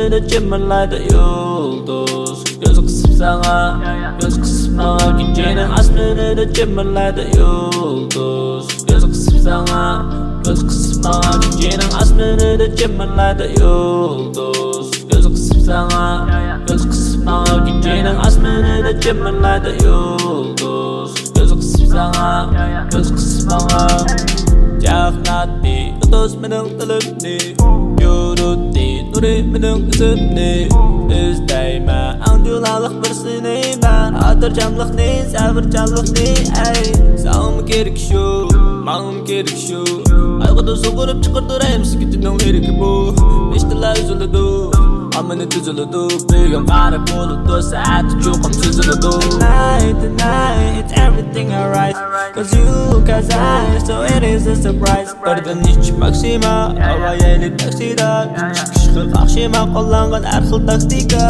asmını cemallayda yıldız. Gözü kısıp sana, göz kısıp bana. Gecenin asmını cemallayda yıldız. Gözü kısıp sana, göz kısıp bana. Gecenin asmını cemallayda yıldız. Gözü kısıp sana, göz kısıp bana. Gecenin asmını cemallayda yıldız. Gözü kısıp sana, göz kısıp bana. Jahnati, utos menang telukni. Yuruti, nuri menang kesutni. Izdayma, angjulalıq bersini ben. Hatırcamlıqni, sabırcamlıqni ay. Sağım gerek şu, mağım gerek şu. Aygıda soğurup çıkartırayım sikitinin gereki bu. İşteler üzülüdü, amını düzülüdü. Büyüm garip olurdu, saati çokum süzülüdü. Tonight, it's everything alright. Cause you, cause I, so it is a surprise. Birden hiç maksima, havayeli taksida. Çıkışkı akşima, kullangan erxil taktika.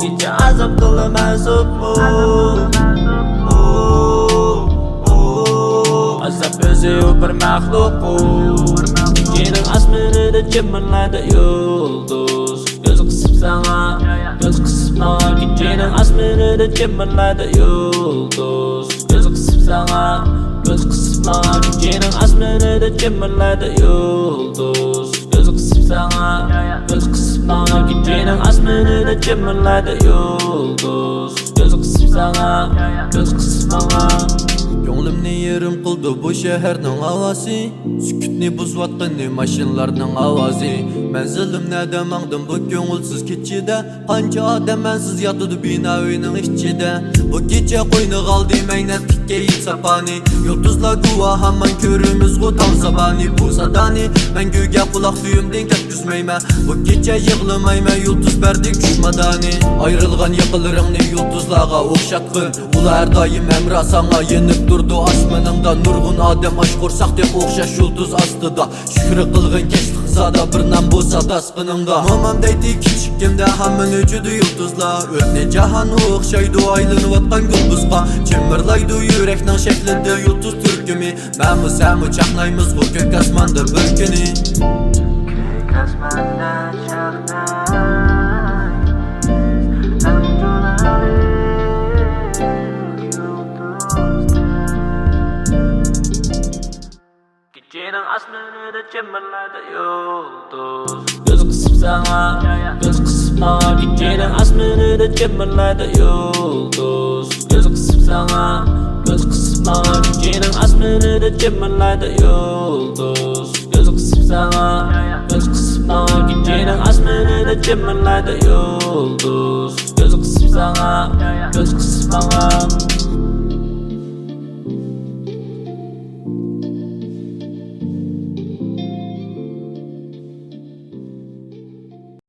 Gece azap kılı mensup mu? Azap özü bir məxluq bu. Gecenin asmını da cemallayda yıldız. Gözü kısıp sana, göz kısıp bana. Gecenin asmını da cemallayda yıldız. Gözü kısıp sana, göz kısıp bana. Gecenin asmını da cemallayda yıldız. Gözü kısıp sana, göz kısıp bana. Gecenin asmını da cemallayda yıldız. Gözü kısıp sana, göz kısıp bana. Ko'nglimni yerim qildi bu shaharning havasi. Sukutni buzayotgan mashinlarning ovozi. Manzilimda mangdim bu ko'ngilsiz kechida. Qancha odam mensiz yotdi bino uyning ichida. Bu kecha qo'yni qoldi magnatlikka sapani. Yulduzlar guvoh hamon ko'rimiz g'o'tam sabani. Bu sadani manguga quloq tuyimdan ketkizmayman. Bu kecha yig'lamayman yulduz berdik tushmadani. Ayrılgan yiqilaringni yulduzlarga o'xshatqin. Ular doim emra sana yenib durdu asmanımda. Nurgun adem aşk korsak dep o'xshash yulduz astida. Shukr qilgin kechlik zada bir nam bo'lsa dasqinimda. Momam deydi kichikimda hamma juda yulduzlar. O'tne jahon o'xshaydi aylanayotgan gulduzga. Chimirlaydi yurakning shaklida yulduz turkumi. Menmi senmi chaqnaymiz bu ko'k osmonda bir kuni. Ko'k osmonda chaqnay. Gecenin asmını da cemallayda yıldız. Gözü kısıp sana, göz kısıp bana. Gecenin asmını da cemallayda yıldız. Gözü kısıp sana, göz kısıp bana. Gecenin asmını da cemallayda yıldız. Gözü kısıp sana, göz kısıp bana. Gecenin asmını da cemallayda yıldız. Gözü kısıp sana, göz kısıp bana.